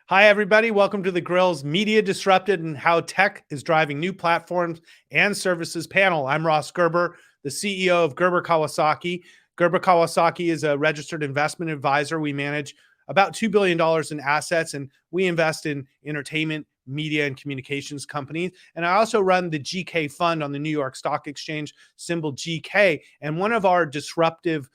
Hi, everybody. Welcome to The Grill's Media Disrupted and How Tech is Driving New Platforms and Services panel. I'm Ross Gerber, the CEO of Gerber Kawasaki. Gerber Kawasaki is a registered investment advisor. We manage about $2 billion in assets, and we invest in entertainment, media, and communications companies. And I also run the GK Fund on the New York Stock Exchange, symbol GK. And one of our disruptive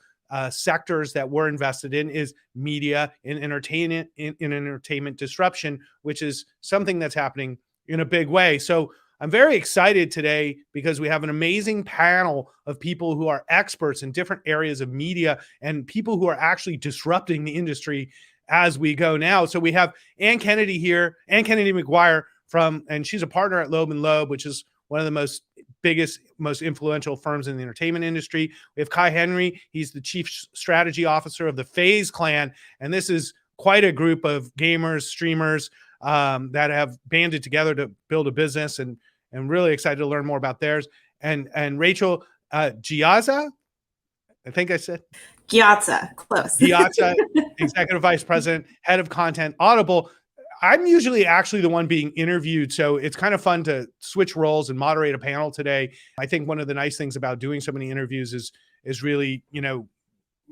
sectors that we're invested in is media and entertainment in entertainment disruption, which is something that's happening in a big way. So I'm very excited today because we have an amazing panel of people who are experts in different areas of media and people who are actually disrupting the industry as we go now. So we have Ann Kennedy here, Ann Kennedy Mcguire and she's a partner at Loeb, which is one of the biggest, most influential firms in the entertainment industry. We have Kai Henry. He's the chief strategy officer of the FaZe clan. And this is quite a group of gamers, streamers that have banded together to build a business, and really excited to learn more about theirs. And Rachel Ghiazza, I think I said. Ghiazza, close. Ghiazza, executive vice president, head of content, Audible. I'm usually actually the one being interviewed, so it's kind of fun to switch roles and moderate a panel today. I think one of the nice things about doing so many interviews is really,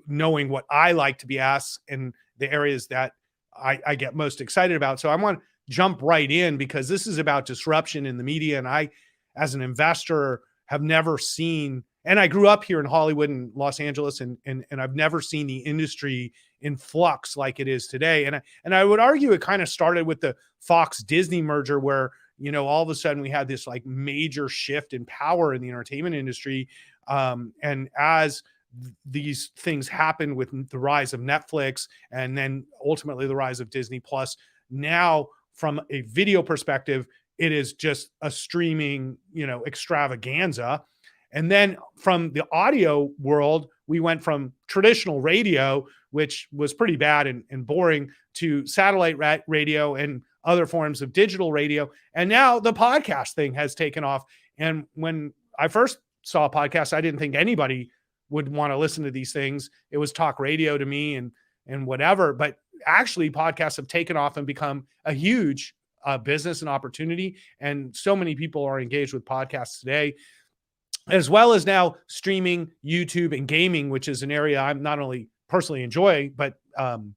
knowing what I like to be asked in the areas that I get most excited about. So I want to jump right in because this is about disruption in the media, and I, as an investor, have never seen. And I grew up here in Hollywood and Los Angeles, and I've never seen the industry in flux like it is today. And I would argue it kind of started with the Fox Disney merger, where all of a sudden we had this like major shift in power in the entertainment industry. And as these things happened with the rise of Netflix and then ultimately the rise of Disney Plus, now from a video perspective, it is just a streaming extravaganza. And then from the audio world, we went from traditional radio, which was pretty bad and boring, to satellite radio and other forms of digital radio. And now the podcast thing has taken off. And when I first saw podcasts, I didn't think anybody would want to listen to these things. It was talk radio to me and whatever. But actually, podcasts have taken off and become a huge business and opportunity. And so many people are engaged with podcasts today, as well as now streaming, YouTube, and gaming, which is an area I'm not only personally enjoy, but am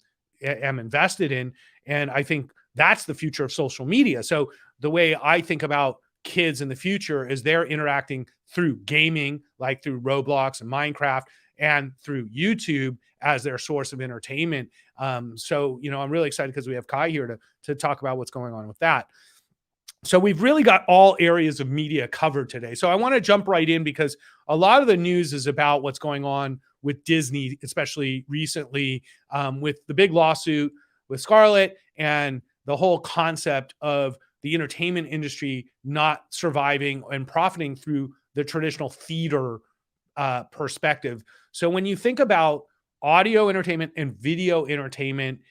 invested in. And I think that's the future of social media. So the way I think about kids in the future is they're interacting through gaming, like through Roblox and Minecraft, and through YouTube as their source of entertainment. So I'm really excited because we have Kai here to talk about what's going on with that. So we've really got all areas of media covered today. So I want to jump right in because a lot of the news is about what's going on with Disney, especially recently, with the big lawsuit with Scarlett and the whole concept of the entertainment industry not surviving and profiting through the traditional theater perspective. So when you think about audio entertainment and video entertainment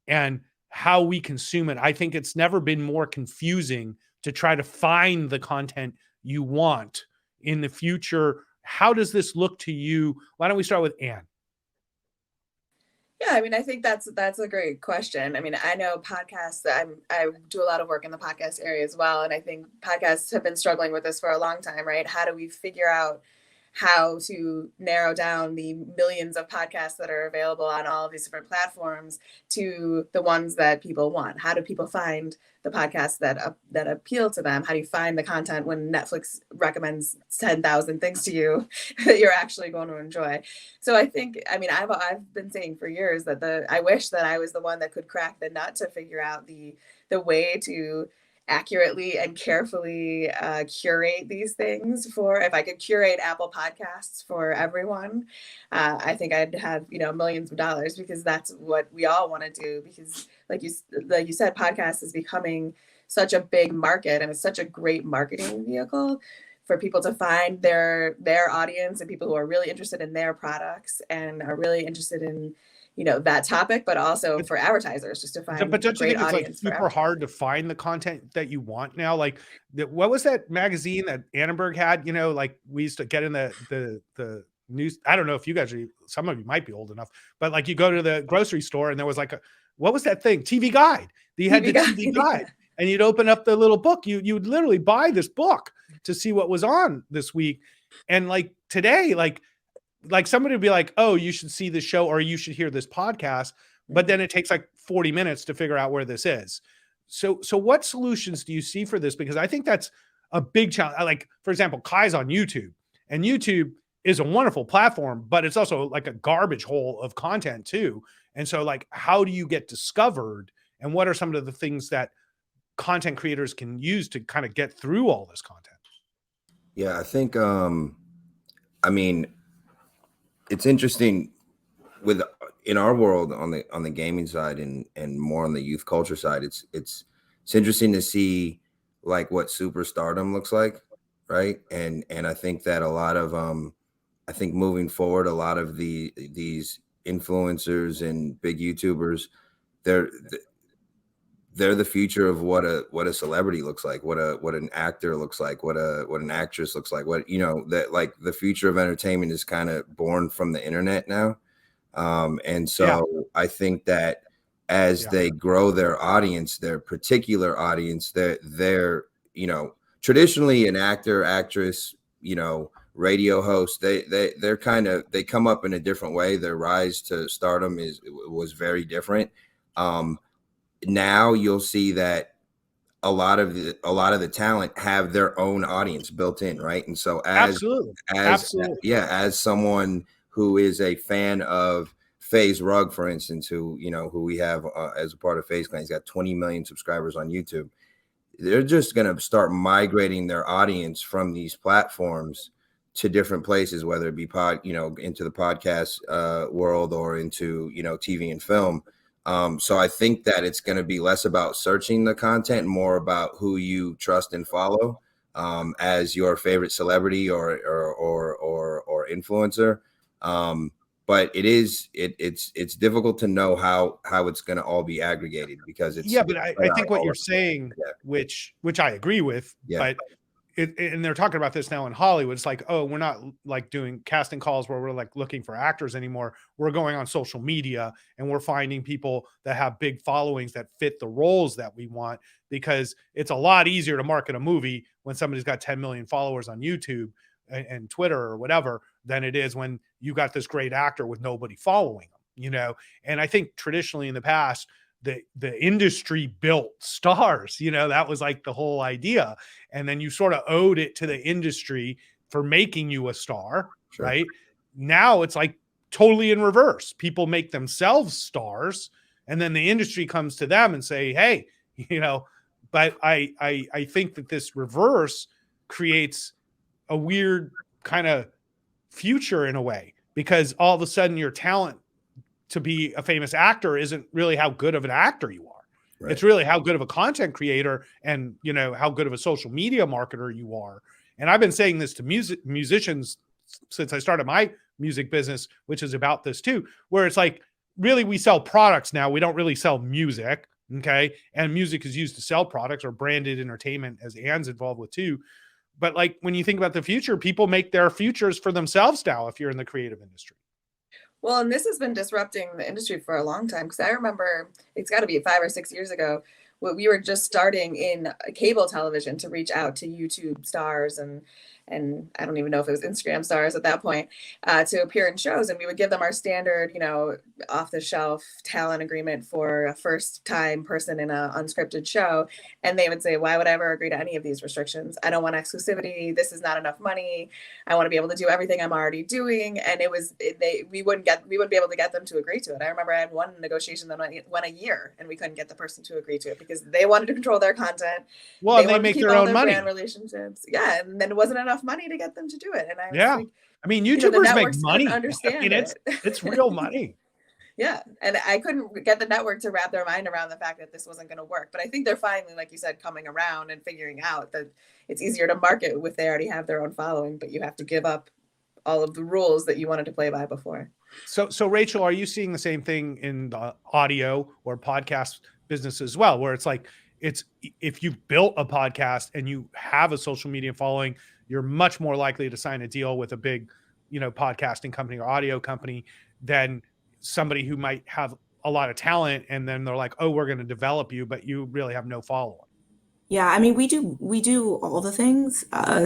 and how we consume it, I think it's never been more confusing to try to find the content you want in the future. How does this look to you? Why don't we start with Ann? Yeah, I mean, I think that's a great question. I mean, I know podcasts. I do a lot of work in the podcast area as well, and I think podcasts have been struggling with this for a long time, right? How do we figure out how to narrow down the millions of podcasts that are available on all of these different platforms to the ones that people want? How do people find the podcasts that appeal to them? How do you find the content when Netflix recommends 10,000 things to you that you're actually going to enjoy? So I think, I mean, I've been saying for years that I wish that I was the one that could crack the nut to figure out the way to accurately and carefully curate these things. If I could curate Apple Podcasts for everyone, I think I'd have millions of dollars, because that's what we all want to do. Because like you said, podcast is becoming such a big market, and it's such a great marketing vehicle for people to find their audience and people who are really interested in their products and are really interested in that topic, but also for advertisers, just to find but don't you great think it's like audience. super hard to find the content that you want now? Like what was that magazine that Annenberg had? Like we used to get in the news. I don't know if you guys some of you might be old enough, but like you go to the grocery store and there was like what was that thing? TV Guide. You had the TV Guide, and you'd open up the little book. You would literally buy this book to see what was on this week. And like today, like somebody would be like, oh, you should see this show or you should hear this podcast. But then it takes like 40 minutes to figure out where this is. So what solutions do you see for this? Because I think that's a big challenge. Like, for example, Kai's on YouTube, and YouTube is a wonderful platform, but it's also like a garbage hole of content too. And so like, how do you get discovered? And what are some of the things that content creators can use to kind of get through all this content? Yeah, I think, I mean, it's interesting in our world on the gaming side and more on the youth culture side. It's interesting to see like what superstardom looks like. Right. And I think that a lot of, I think moving forward, a lot of these influencers and big YouTubers, they're the future of what a celebrity looks like, what an actor looks like, what an actress looks like, that like the future of entertainment is kind of born from the internet now. And so I think that as they grow their audience, their particular audience, they're traditionally an actor, actress, radio host, they come up in a different way. Their rise to stardom was very different. Now you'll see that a lot of the talent have their own audience built in, right? And so as someone who is a fan of FaZe Rug, for instance, who we have as a part of FaZe Clan, he's got 20 million subscribers on YouTube. They're just going to start migrating their audience from these platforms to different places, whether it be into the podcast world or into TV and film. So I think that it's going to be less about searching the content, more about who you trust and follow as your favorite celebrity or influencer. But it's difficult to know how it's going to all be aggregated because it's but I think what you're saying, which I agree with, but and they're talking about this now in Hollywood. It's like, oh, we're not like doing casting calls where we're like looking for actors anymore. We're going on social media and we're finding people that have big followings that fit the roles that we want, because it's a lot easier to market a movie when somebody's got 10 million followers on YouTube and Twitter or whatever than it is when you got this great actor with nobody following them, And I think traditionally in the past, the industry built stars, that was like the whole idea. And then you sort of owed it to the industry for making you a star, sure. Right? Now it's like totally in reverse. People make themselves stars, and then the industry comes to them and say, hey, but I think that this reverse creates a weird kind of future in a way, because all of a sudden your talent to be a famous actor isn't really how good of an actor you are. Right. It's really how good of a content creator and, how good of a social media marketer you are. And I've been saying this to musicians since I started my music business, which is about this too, where it's like, really, we sell products now. We don't really sell music. Okay. And music is used to sell products or branded entertainment, as Anne's involved with too. But like, when you think about the future, people make their futures for themselves now if you're in the creative industry. Well, and this has been disrupting the industry for a long time, because I remember it's got to be 5 or 6 years ago, we were just starting in cable television to reach out to YouTube stars and I don't even know if it was Instagram stars at that point, to appear in shows. And we would give them our standard, off the shelf talent agreement for a first time person in an unscripted show. And they would say, why would I ever agree to any of these restrictions? I don't want exclusivity. This is not enough money. I want to be able to do everything I'm already doing. And we wouldn't be able to get them to agree to it. I remember I had one negotiation that went a year and we couldn't get the person to agree to it because they wanted to control their content. Well, they make their own money. Brand relationships. Yeah. And then it wasn't enough money to get them to do it. And I mean, YouTubers make money. Understand it's real money. Yeah. And I couldn't get the network to wrap their mind around the fact that this wasn't going to work. But I think they're finally, like you said, coming around and figuring out that it's easier to market if they already have their own following, but you have to give up all of the rules that you wanted to play by before. So Rachel, are you seeing the same thing in the audio or podcast business as well, where it's like, if you've built a podcast and you have a social media following, you're much more likely to sign a deal with a big, podcasting company or audio company than somebody who might have a lot of talent, and then they're like, oh, we're going to develop you, but you really have no following. Yeah, I mean, we do all the things.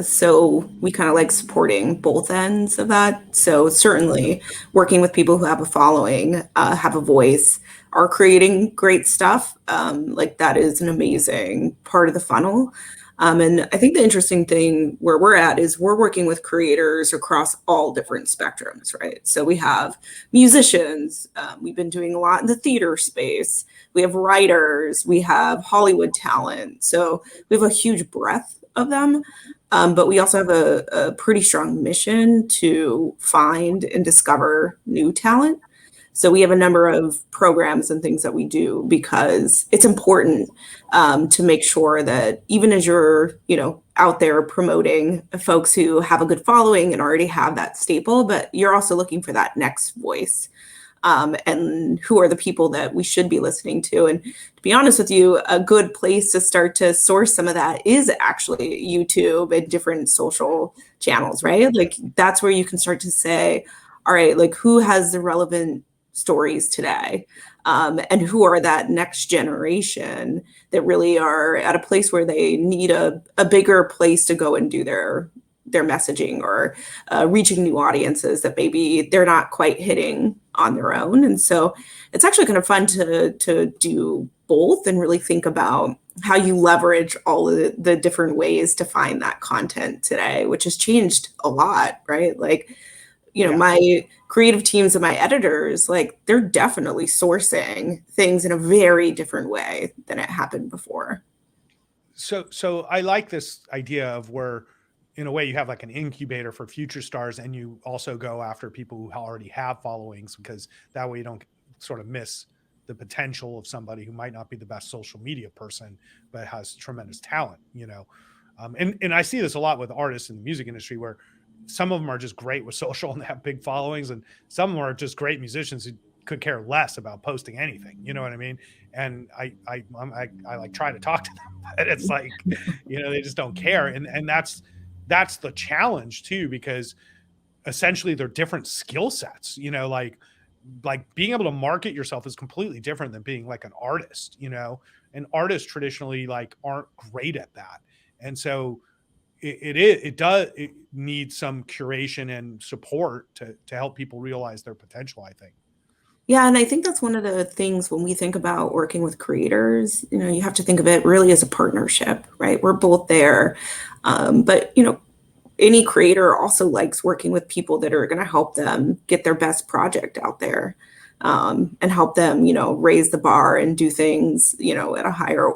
So we kind of like supporting both ends of that. So certainly working with people who have a following, have a voice, are creating great stuff. Like that is an amazing part of the funnel. And I think the interesting thing where we're at is we're working with creators across all different spectrums, right? So we have musicians. We've been doing a lot in the theater space. We have writers, we have Hollywood talent. So we have a huge breadth of them. But we also have a pretty strong mission to find and discover new talent. So we have a number of programs and things that we do because it's important to make sure that even as you're, out there promoting folks who have a good following and already have that staple, but you're also looking for that next voice. And who are the people that we should be listening to. And to be honest with you, a good place to start to source some of that is actually YouTube and different social channels, right? Like that's where you can start to say, all right, like who has the relevant stories today? And who are that next generation that really are at a place where they need a bigger place to go and do their messaging or reaching new audiences that maybe they're not quite hitting on their own. And so it's actually kind of fun to do both and really think about how you leverage all of the different ways to find that content today, which has changed a lot, right? Like, my creative teams and my editors, like they're definitely sourcing things in a very different way than it happened before. So I like this idea of where, in a way, you have like an incubator for future stars, and you also go after people who already have followings, because that way you don't sort of miss the potential of somebody who might not be the best social media person, but has tremendous talent, and I see this a lot with artists in the music industry, where some of them are just great with social and have big followings, and some of them are just great musicians who could care less about posting anything. You know what I mean? And I like try to talk to them, but it's like, they just don't care. And that's the challenge too, because essentially they're different skill sets, like being able to market yourself is completely different than being like an artist, and artists traditionally like aren't great at that. And so it needs some curation and support to help people realize their potential, I think. Yeah, and I think that's one of the things when we think about working with creators, you have to think of it really as a partnership, right? We're both there. But, any creator also likes working with people that are going to help them get their best project out there, and help them, raise the bar and do things, at a higher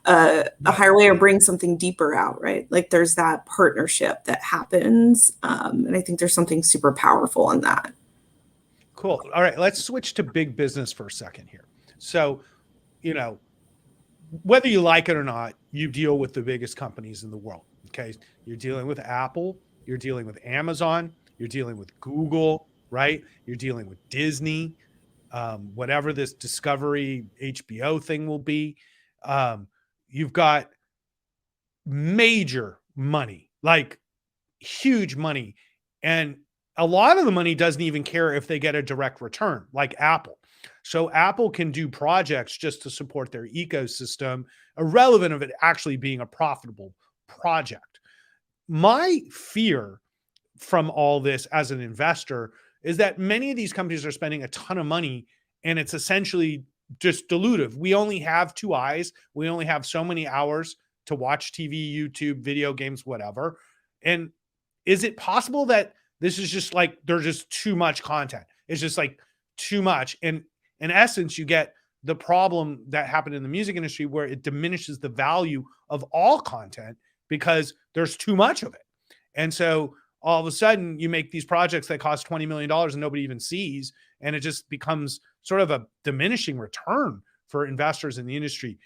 way, or bring something deeper out, right? Like there's that partnership that happens. And I think there's something super powerful in that. Cool. All right, let's switch to big business for a second here. So, whether you like it or not, you deal with the biggest companies in the world. Okay. You're dealing with Apple, you're dealing with Amazon, you're dealing with Google, right? You're dealing with Disney, whatever this Discovery HBO thing will be. You've got major money, like huge money. And a lot of the money doesn't even care if they get a direct return, like Apple. So Apple can do projects just to support their ecosystem, irrelevant of it actually being a profitable project. My fear from all this as an investor is that many of these companies are spending a ton of money, and it's essentially just dilutive. We only have two eyes. We only have so many hours to watch TV, YouTube, video games, whatever. And is it possible that this is just like, there's just too much content? It's just like too much. And in essence, you get the problem that happened in the music industry, where it diminishes the value of all content because there's too much of it. And so all of a sudden you make these projects that cost $20 million and nobody even sees, and it just becomes sort of a diminishing return for investors in the industry.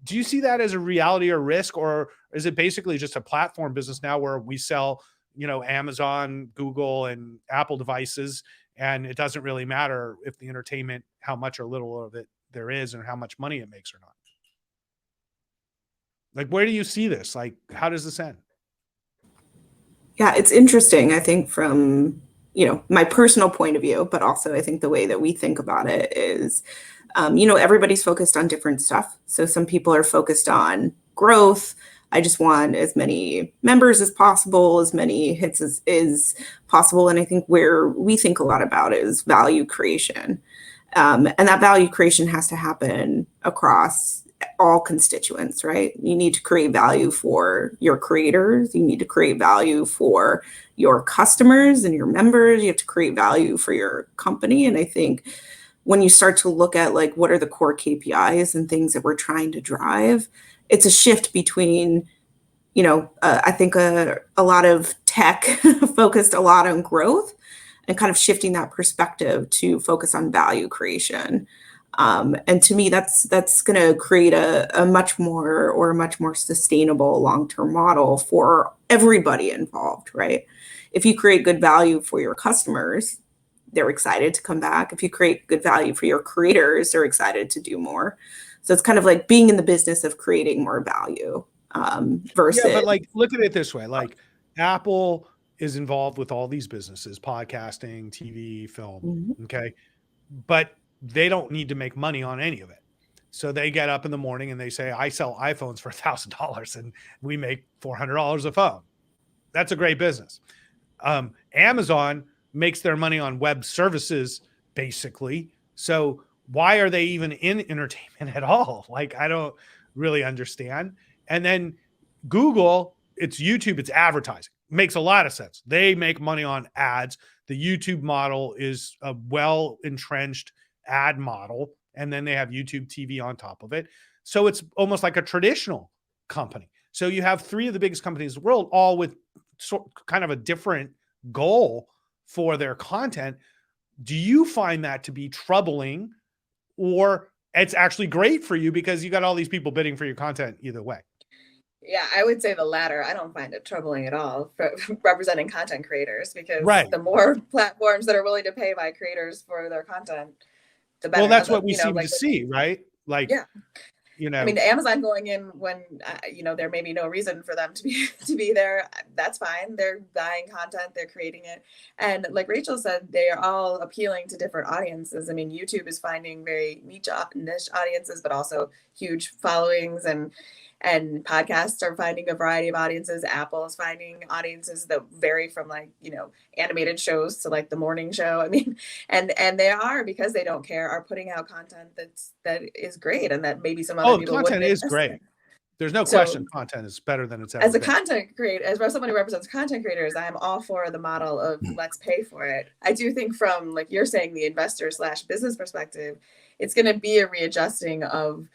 Do you see that as a reality or risk, or is it basically just a platform business now where we sell, Amazon, Google, and Apple devices, and it doesn't really matter if the entertainment, how much or little of it there is, and how much money it makes or not? Like, where do you see this? Like, how does this end? Yeah, it's interesting. I think from, my personal point of view, but also I think the way that we think about it is, everybody's focused on different stuff. So some people are focused on growth. I just want as many members as possible, as many hits as possible. And I think where we think a lot about is value creation. And that value creation has to happen across all constituents, right? You need to create value for your creators. You need to create value for your customers and your members. You have to create value for your company. And I think when you start to look at like, what are the core KPIs and things that we're trying to drive, it's a shift between, I think a lot of tech focused a lot on growth and kind of shifting that perspective to focus on value creation. And to me, that's going to create a much more sustainable long-term model for everybody involved, right? If you create good value for your customers, they're excited to come back. If you create good value for your creators, they're excited to do more. So it's kind of like being in the business of creating more value versus. Yeah, but like, look at it this way: like, Apple is involved with all these businesses, podcasting, TV, film. Mhm. Okay, but they don't need to make money on any of it. So they get up in the morning and they say, I sell iPhones for $1,000 and we make $400 a phone. That's a great business. Amazon makes their money on web services, basically. So why are they even in entertainment at all? Like, I don't really understand. And then Google, it's YouTube, it's advertising. Makes a lot of sense. They make money on ads. The YouTube model is a well-entrenched ad model, and then they have YouTube TV on top of it. So it's almost like a traditional company. So you have three of the biggest companies in the world, all with kind of a different goal for their content. Do you find that to be troubling, or it's actually great for you because you got all these people bidding for your content either way? Yeah, I would say the latter. I don't find it troubling at all for representing content creators, because Right. the more platforms that are willing to pay my creators for their content, the better. Well, that's what we seem to see, right? Like, yeah. I mean, Amazon going in when there may be no reason for them to be there. That's fine. They're buying content, they're creating it, and like Rachel said, they are all appealing to different audiences. I mean, YouTube is finding very niche audiences, but also huge followings, and podcasts are finding a variety of audiences. Apple is finding audiences that vary from animated shows to like the morning show. I mean, and they are, because they don't care, are putting out content that is great, and that maybe some other people content is great. There's no question content is better than it's ever been. As a content creator, as someone who represents content creators, I'm all for the model of let's pay for it. I do think from, like you're saying, the investor/business perspective, it's going to be a readjusting of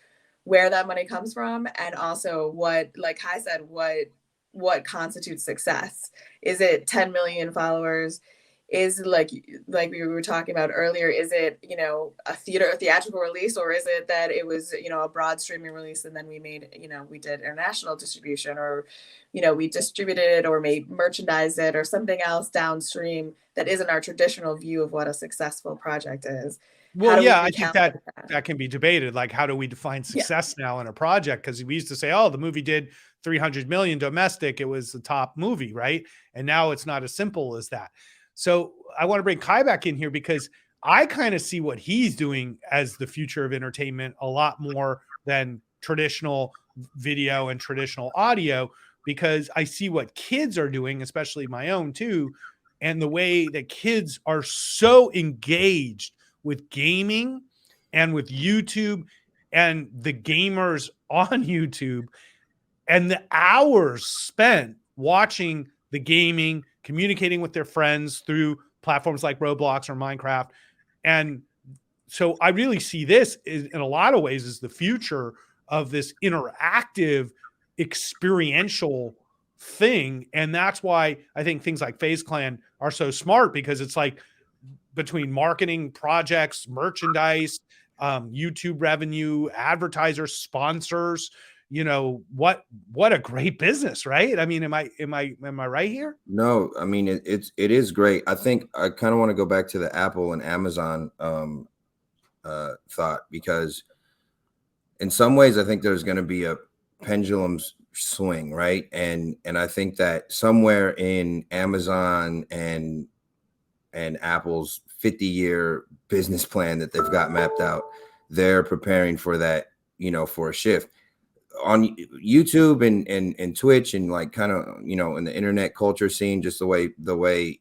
where that money comes from, and also what, like Kai said, what constitutes success. Is it 10 million followers? Is like we were talking about earlier, is it a theatrical release, or is it that it was a broad streaming release and then we made we did international distribution, or we distributed it or made merchandise it or something else downstream that isn't our traditional view of what a successful project is. Well, yeah, I think that can be debated. Like, how do we define success now in a project? Because we used to say, oh, the movie did 300 million domestic, it was the top movie, right? And now it's not as simple as that. So I want to bring Kai back in here, because I kind of see what he's doing as the future of entertainment a lot more than traditional video and traditional audio, because I see what kids are doing, especially my own too, and the way that kids are so engaged with gaming and with YouTube and the gamers on YouTube, and the hours spent watching the gaming, communicating with their friends through platforms like Roblox or Minecraft. And so I really see this in a lot of ways as the future of this interactive, experiential thing. And that's why I think things like FaZe Clan are so smart, because it's like, between marketing projects, merchandise, YouTube revenue, advertisers, sponsors, what a great business, right? I mean, am I right here? No, I mean, it is great. I think I kind of want to go back to the Apple and Amazon thought, because in some ways I think there's going to be a pendulum swing, right? And I think that somewhere in Amazon and Apple's 50-year business plan that they've got mapped out. They're preparing for that, for a shift on YouTube and Twitch and like kind of, in the internet culture scene, just the way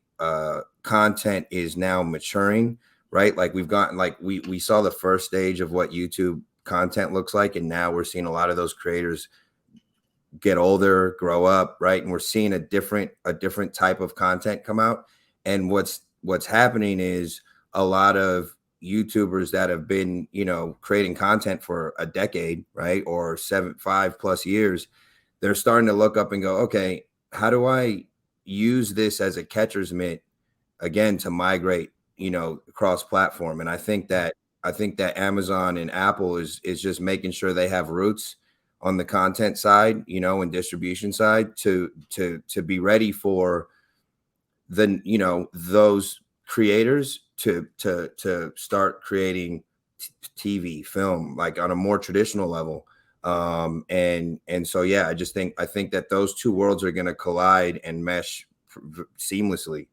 content is now maturing, right? Like we've gotten, like we saw the first stage of what YouTube content looks like, and now we're seeing a lot of those creators get older, grow up, right? And we're seeing a different type of content come out. And what's happening is a lot of YouTubers that have been, creating content for a decade, right? Or 5+ years, they're starting to look up and go, okay, how do I use this as a catcher's mitt again to migrate, across platform? And I think that Amazon and Apple is just making sure they have roots on the content side, and distribution side to be ready for those creators to start creating TV, film, like on a more traditional level. And so, yeah, I think that those two worlds are going to collide and mesh seamlessly.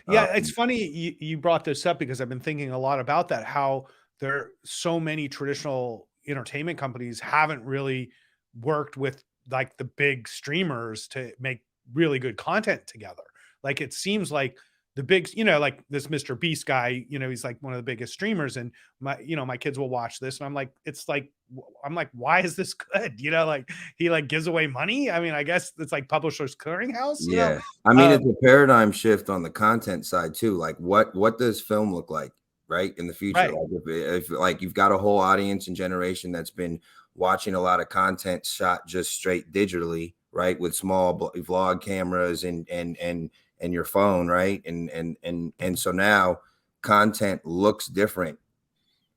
Yeah, it's funny you brought this up because I've been thinking a lot about that, how there are so many traditional entertainment companies haven't really worked with like the big streamers to make really good content together. Like it seems like the big, like this Mr. Beast guy, he's like one of the biggest streamers, and my kids will watch this, and I'm like, why is this good? Like he like gives away money. I mean, I guess it's like Publishers Clearinghouse. Yeah. I mean, it's a paradigm shift on the content side too. Like what does film look like, right, in the future? Right. Like if like you've got a whole audience and generation that's been watching a lot of content shot just straight digitally, right, with small vlog cameras and your phone, right, and so now content looks different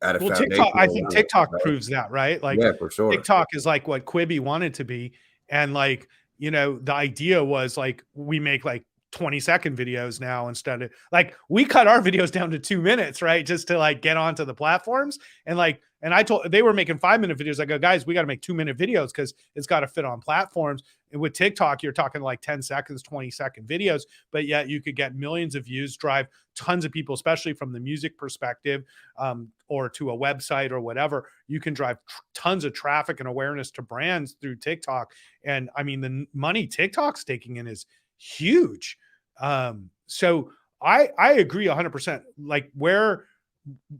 at a TikTok. I think level, TikTok right? proves that, right? Like, yeah, for sure. TikTok is like what Quibi wanted to be, and like the idea was like we make like 20-second videos now instead of like we cut our videos down to 2 minutes, right, just to like get onto the platforms. And I told they were making 5-minute videos. I go, guys, we got to make 2-minute videos because it's got to fit on platforms. And with TikTok, you're talking like 10 seconds, 20-second videos, but yet you could get millions of views, drive tons of people, especially from the music perspective, or to a website or whatever. You can drive tons of traffic and awareness to brands through TikTok. And I mean, the money TikTok's taking in is huge. So I agree 100%. Like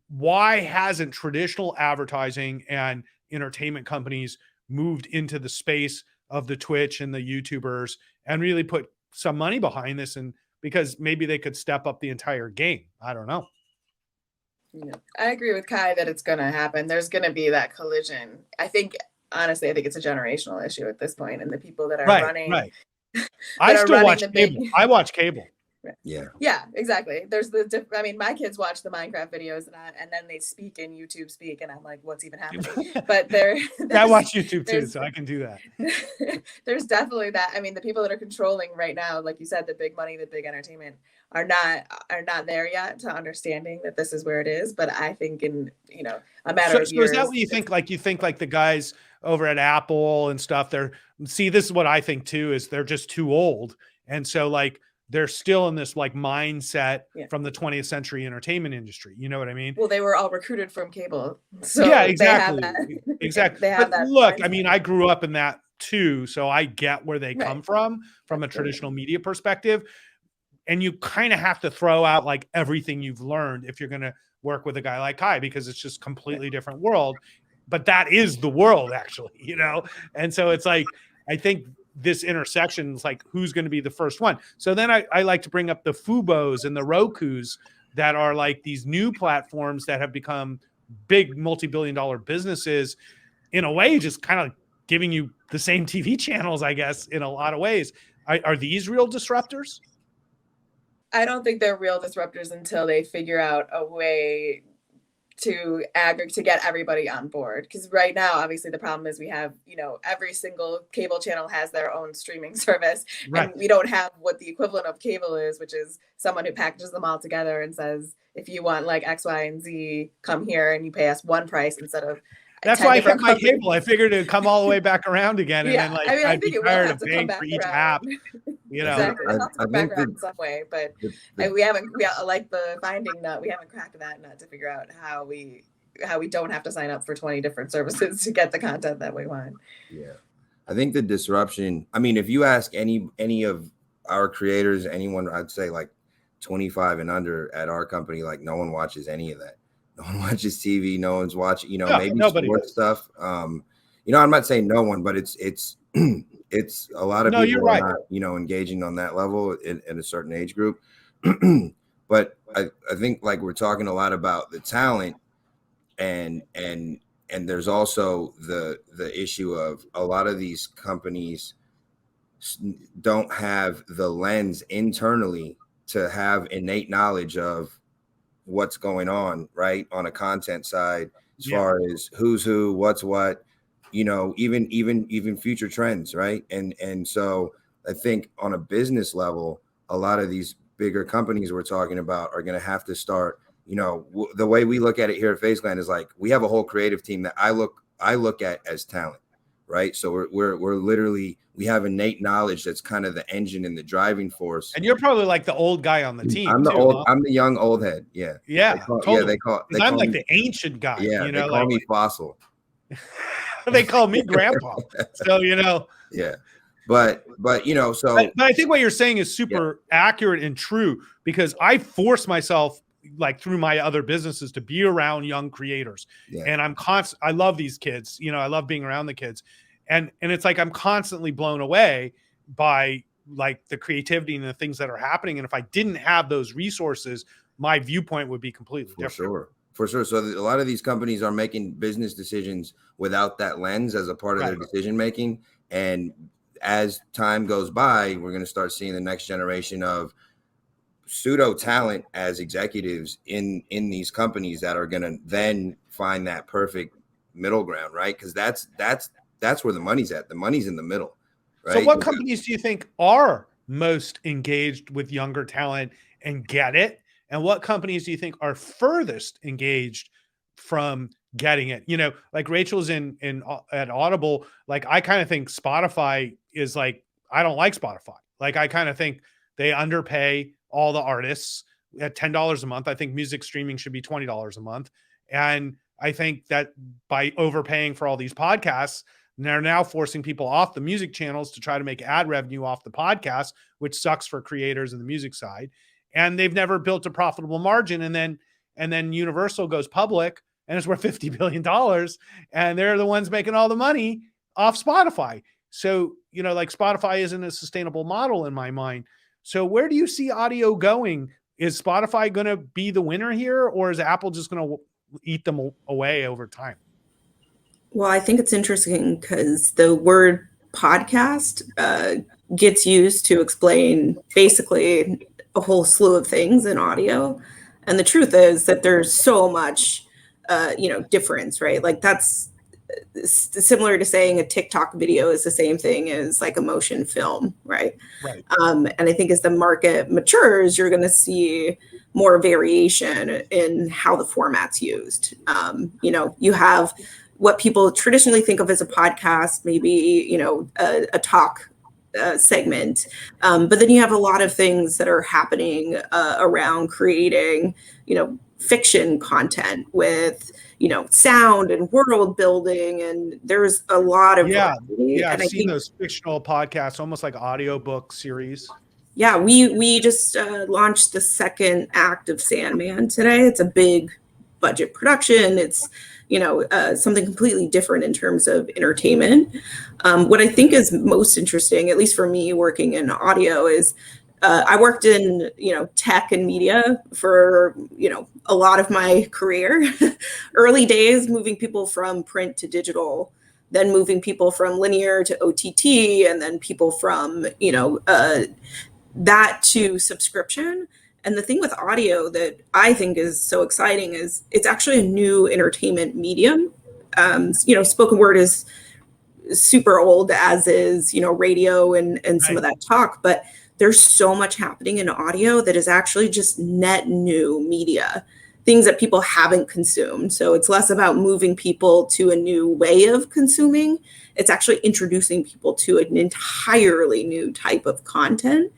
why hasn't traditional advertising and entertainment companies moved into the space of the Twitch and the YouTubers and really put some money behind this? And because maybe they could step up the entire game. I don't know. Yeah. I agree with Kai that it's going to happen. There's going to be that collision. Honestly, I think it's a generational issue at this point, and the people that are running. Right. I still watch cable. I watch cable. Yeah, exactly. There's my kids watch the Minecraft videos and then they speak in YouTube speak, and I'm like, what's even happening? But I watch YouTube too, so I can do that. There's definitely that. I mean, the people that are controlling right now, like you said, the big money, the big entertainment, are not there yet to understanding that this is where it is. But I think in a matter of years. So is that what you think? Like you think like the guys over at Apple and stuff, this is what I think too, is they're just too old, and so like they're still in this like mindset from the 20th century entertainment industry. You know what I mean? Well, they were all recruited from cable. So yeah, exactly. Exactly. They have but that look, mindset. I mean, I grew up in that too. So I get where they come from a traditional media perspective. And you kind of have to throw out like everything you've learned if you're going to work with a guy like Kai, because it's just completely different world. But that is the world actually, And so it's like, I think this intersection is like, who's going to be the first one? So then I like to bring up the Fubos and the Rokus that are like these new platforms that have become big multi-billion-dollar businesses, in a way, just kind of giving you the same TV channels, I guess, in a lot of ways. Are these real disruptors? I don't think they're real disruptors until they figure out a way to get everybody on board. Because right now, obviously, the problem is we have, every single cable channel has their own streaming service. Right. And we don't have what the equivalent of cable is, which is someone who packages them all together and says, if you want like X, Y, and Z, come here and you pay us one price instead of. That's why I kept my cable. I figured it'd come all the way back around again. And then like, I'd be tired of paying for each app. you know. Exactly. There's lots I of think background in some way, but the we haven't. We like the finding nut. We haven't cracked that nut to figure out how we don't have to sign up for 20 different services to get the content that we want. Yeah, I think the disruption. I mean, if you ask any of our creators, anyone, I'd say like 25 and under at our company, like no one watches any of that. No one watches TV. No one's watching. You know, maybe nobody sports stuff. You know, I'm not saying no one, but it's it's a lot of No, people you're are right. not, you know, engaging on that level in a certain age group. But I think like we're talking a lot about the talent and there's also the issue of a lot of these companies don't have the lens internally to have innate knowledge of what's going on, right, on a content side, as far as who's who, what's what, you know, even future trends, right? And so I think on a business level, a lot of these bigger companies we're talking about are going to have to start, you know, the way we look at it here at FaZe Clan is like we have a whole creative team that I look at as talent, right? So we're literally, we have innate knowledge that's kind of the engine and the driving force. And you're probably like the old guy on the team. I'm the too, old, huh? I'm the young old head. Yeah. Totally. They call I'm like me, the ancient guy. yeah, you know, they call like, me fossil. they call me grandpa. So, you know. Yeah. But you know, so but I think what you're saying is super accurate and true, because I force myself, like through my other businesses, to be around young creators. And I'm I love these kids, you know, I love being around the kids. And it's like I'm constantly blown away by like the creativity and the things that are happening. And if I didn't have those resources, my viewpoint would be completely different. For sure. So a lot of these companies are making business decisions without that lens as a part of their decision making. And as time goes by, we're going to start seeing the next generation of pseudo talent as executives in these companies that are going to then find that perfect middle ground, right? Because that's where the money's at. The money's in the middle, right? So what companies do you think are most engaged with younger talent and get it? And what companies do you think are furthest engaged from getting it? You know, like Rachel's at Audible. Like I kind of think Spotify is like, I don't like Spotify. Like I kind of think they underpay all the artists at $10 a month. I think music streaming should be $20 a month. And I think that by overpaying for all these podcasts, they're now forcing people off the music channels to try to make ad revenue off the podcast, which sucks for creators in the music side. And they've never built a profitable margin. And then Universal goes public and it's worth $50 billion. And they're the ones making all the money off Spotify. So, you know, like Spotify isn't a sustainable model in my mind. So where do you see audio going? Is Spotify going to be the winner here, or is Apple just going to eat them away over time? Well, I think it's interesting because the word podcast gets used to explain basically a whole slew of things in audio. And the truth is that there's so much, difference, right? Like that's similar to saying a TikTok video is the same thing as like a motion film, right? Right. And I think as the market matures, you're going to see more variation in how the format's used. You have what people traditionally think of as a podcast, maybe, a talk segment. But then you have a lot of things that are happening around creating, fiction content with, sound and world building. And there's a lot of variety. I've seen those fictional podcasts, almost like audiobook series. Yeah, we just launched the second act of Sandman today. It's a big budget production. It's something completely different in terms of entertainment. What I think is most interesting, at least for me working in audio, is I worked in tech and media for a lot of my career. Early days, moving people from print to digital, then moving people from linear to OTT, and then people from that to subscription. And the thing with audio that I think is so exciting is it's actually a new entertainment medium. Spoken word is super old, as is, radio and some of that talk, but there's so much happening in audio that is actually just net new media. things that people haven't consumed. So it's less about moving people to a new way of consuming. It's actually introducing people to an entirely new type of content.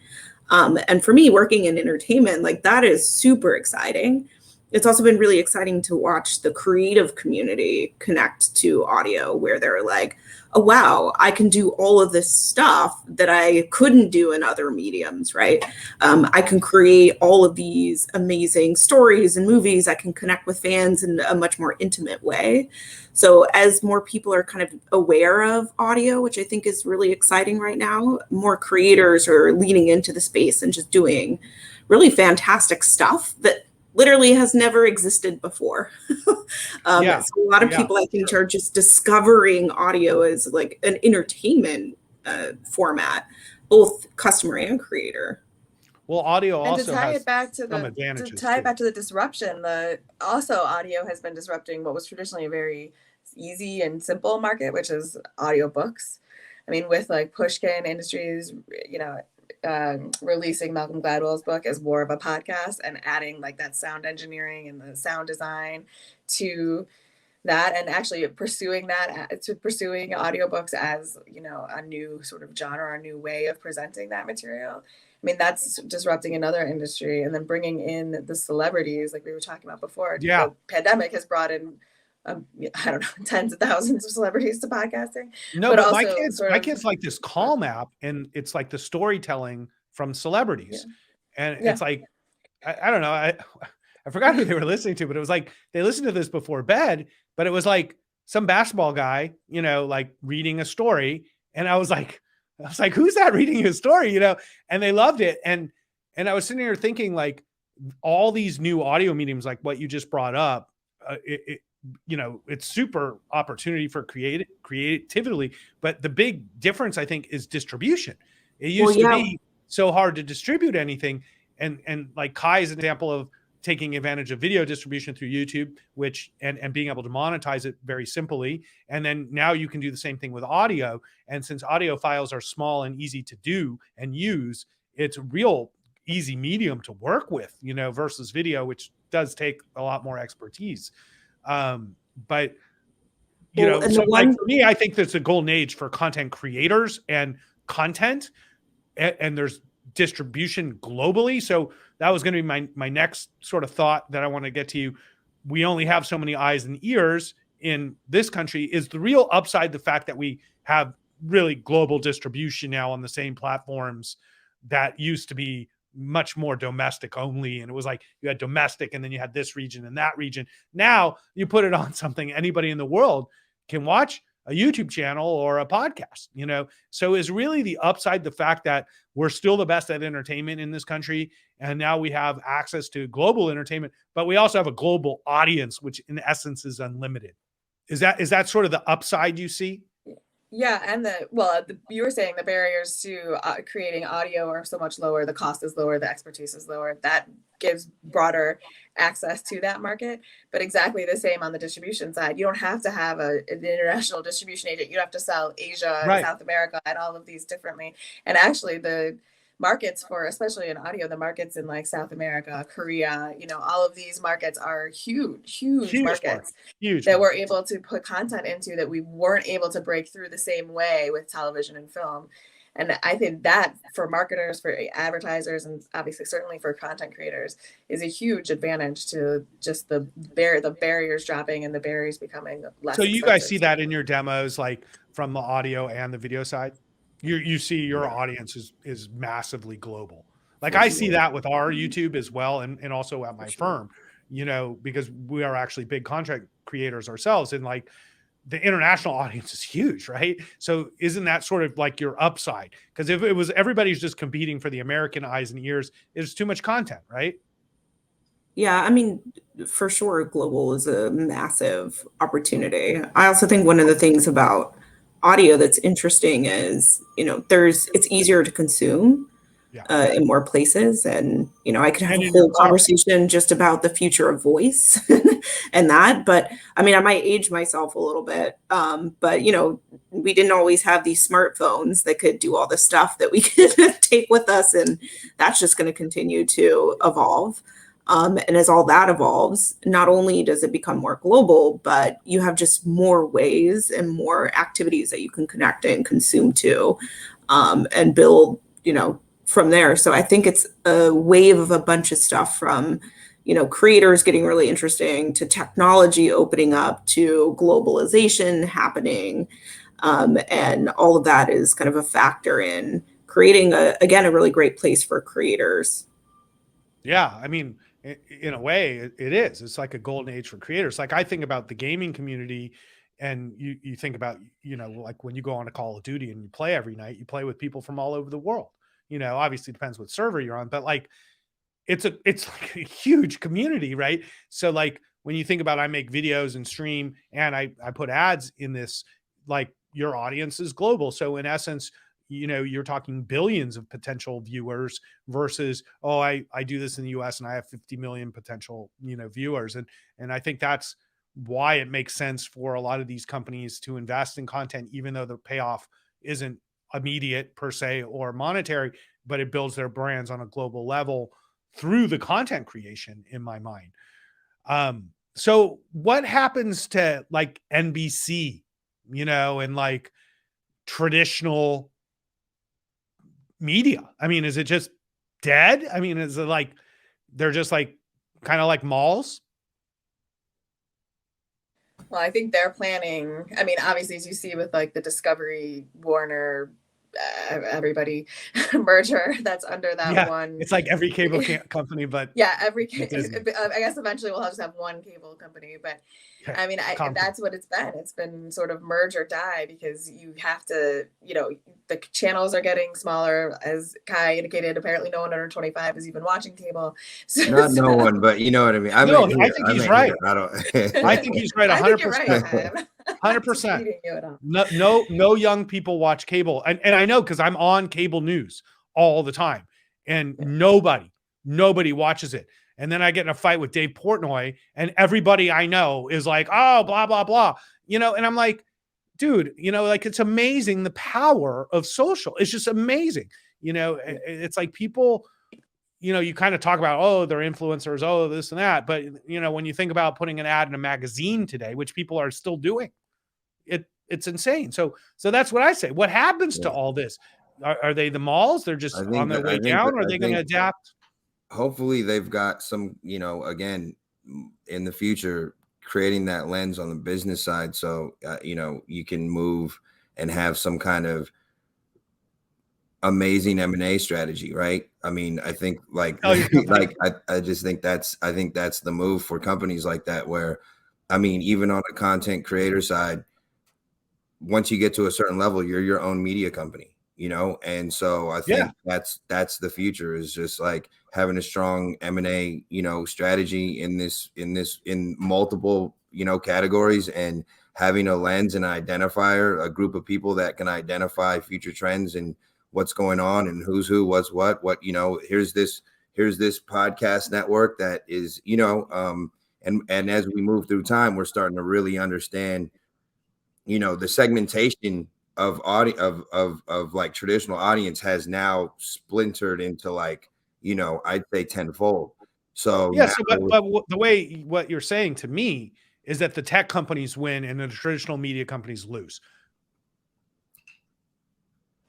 And for me, working in entertainment, like that is super exciting. It's also been really exciting to watch the creative community connect to audio, where they're like, oh, wow, I can do all of this stuff that I couldn't do in other mediums, right? I can create all of these amazing stories and movies. I can connect with fans in a much more intimate way. So as more people are kind of aware of audio, which I think is really exciting right now, more creators are leaning into the space and just doing really fantastic stuff that literally has never existed before. So a lot of people, I think, are just discovering audio as like an entertainment format, both customer and creator. Well, audio and also to tie has it back to some advantages. to tie it back to the disruption, also audio has been disrupting what was traditionally a very easy and simple market, which is audiobooks. I mean, with like Pushkin Industries, releasing Malcolm Gladwell's book as more of a podcast and adding like that sound engineering and the sound design to that, and actually pursuing audiobooks as, a new sort of genre, a new way of presenting that material. I mean, that's disrupting another industry. And then bringing in the celebrities, like we were talking about before. Yeah. The pandemic has brought in, tens of thousands of celebrities to podcasting. No, but my kids like this Calm app, and it's like the storytelling from celebrities. Yeah. And it's like, I don't know. I forgot who they were listening to, but it was like, they listened to this before bed, but it was like some basketball guy, like reading a story. And I was like, who's that reading you a story? And they loved it. And I was sitting here thinking, like, all these new audio mediums, like what you just brought up, it's super opportunity for creativity, but the big difference, I think, is distribution. It used to be so hard to distribute anything. And like Kai's example of taking advantage of video distribution through YouTube, and being able to monetize it very simply. And then now you can do the same thing with audio. And since audio files are small and easy to do and use, it's a real easy medium to work with, versus video, which does take a lot more expertise. But for me, I think that's a golden age for content creators and content, and there's distribution globally. So that was going to be my next sort of thought that I want to get to you. We only have so many eyes and ears in this country. Is the real upside the fact that we have really global distribution now on the same platforms that used to be much more domestic only? And it was like you had domestic and then you had this region and that region. Now you put it on something anybody in the world can watch, a YouTube channel or a podcast, So is really the upside the fact that we're still the best at entertainment in this country, and now we have access to global entertainment, but we also have a global audience, which in essence is unlimited. Is that sort of the upside you see? Yeah, and you were saying the barriers to creating audio are so much lower. The cost is lower. The expertise is lower. That gives broader access to that market. But exactly the same on the distribution side. You don't have to have an international distribution agent. You have to sell Asia, right, South America, and all of these differently. And actually, the markets for, especially in audio, the markets in like South America, Korea, all of these markets are huge markets that we're able to put content into that we weren't able to break through the same way with television and film. And I think that for marketers, for advertisers, and obviously certainly for content creators is a huge advantage to just the barriers dropping and the barriers becoming less. So you guys see that in your demos, like from the audio and the video side? You see your audience is massively global. Like I see that with our YouTube as well, and also at my firm, because we are actually big content creators ourselves, and like the international audience is huge, right? So isn't that sort of like your upside? Because if it was everybody's just competing for the American eyes and ears, it's too much content, right? Yeah, I mean, for sure, global is a massive opportunity. I also think one of the things about audio that's interesting is, it's easier to consume in more places. And, I could have a whole conversation just about the future of voice and that. But I mean, I might age myself a little bit. But, we didn't always have these smartphones that could do all the stuff that we could take with us. And that's just going to continue to evolve. And as all that evolves, not only does it become more global, but you have just more ways and more activities that you can connect and consume to, and build, from there. So I think it's a wave of a bunch of stuff from, creators getting really interesting to technology opening up to globalization happening. And all of that is kind of a factor in creating, a really great place for creators. Yeah, I mean, in a way, it is. It's like a golden age for creators. Like I think about the gaming community, and you think about, like when you go on a Call of Duty and you play every night, you play with people from all over the world. Obviously it depends what server you're on, but like it's like a huge community, right? So like when you think about, I make videos and stream and I put ads in this, like your audience is global. So in essence, you're talking billions of potential viewers versus, oh, I do this in the US and I have 50 million potential, viewers. And I think that's why it makes sense for a lot of these companies to invest in content, even though the payoff isn't immediate per se or monetary, but it builds their brands on a global level through the content creation, in my mind. So what happens to like NBC, and like traditional media? I mean, is it just dead? I mean, is it like they're just like kind of like malls? Well, I think they're planning. I mean, obviously, as you see with like the Discovery, Warner, everybody merger that's under that Yeah, one. it's like every cable company, but yeah, Disney. I guess eventually we'll just have one cable company, but Yeah, I mean, that's what it's been. It's been sort of merge or die, because you have to, the channels are getting smaller. As Kai indicated, apparently no one under 25 is even watching cable. So, Not no one, but you know what I mean. I No, meant I here. think I he's meant right. here. I don't. I think he's right. I think you're right, 100%. Kai. I'm not 100%. disputing you at all. No young people watch cable. And I know, because I'm on cable news all the time and nobody watches it. And then I get in a fight with Dave Portnoy and everybody I know is like, oh, blah, blah, blah, and I'm like, dude, like it's amazing the power of social. It's just amazing. It's like people, you kind of talk about, oh, they're influencers, oh, this and that. But, when you think about putting an ad in a magazine today, which people are still doing, it's insane. So that's what I say. What happens to all this? Are they the malls? They're just on their way down? Or are they going to adapt? Hopefully they've got some, again, in the future, creating that lens on the business side. So, you can move and have some kind of amazing M&A strategy, right? I mean, I think like I just think that's the move for companies like that, where, I mean, even on the content creator side, once you get to a certain level, you're your own media company, and so I think that's the future, is just like having a strong M&A, strategy in multiple, categories, and having a lens and an identifier, a group of people that can identify future trends and what's going on and who's who, what's what, here's this podcast network that is, and as we move through time, we're starting to really understand, the segmentation of audience of like traditional audience has now splintered into like, I'd say tenfold. So yeah. So, but the way what you're saying to me is that the tech companies win and the traditional media companies lose.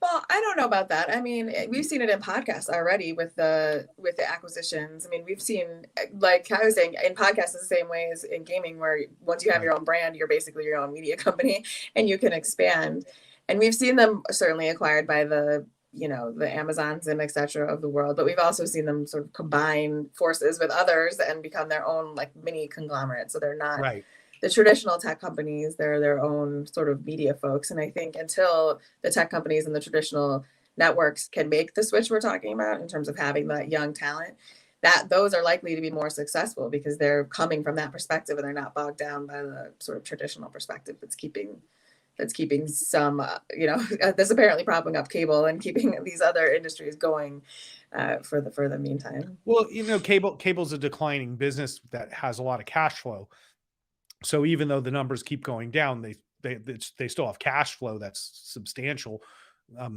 Well, I don't know about that. I mean, we've seen it in podcasts already with the acquisitions. I mean, we've seen, like I was saying, in podcasts the same way as in gaming, where once you have your own brand, you're basically your own media company and you can expand. And we've seen them certainly acquired by the Amazons and et cetera of the world, but we've also seen them sort of combine forces with others and become their own like mini conglomerate. So they're not the traditional tech companies, they're their own sort of media folks. And I think until the tech companies and the traditional networks can make the switch we're talking about in terms of having that young talent, that those are likely to be more successful, because they're coming from that perspective and they're not bogged down by the sort of traditional perspective that's keeping some, that's apparently propping up cable and keeping these other industries going for the meantime. Well, cable's a declining business that has a lot of cash flow. So even though the numbers keep going down, they still have cash flow that's substantial,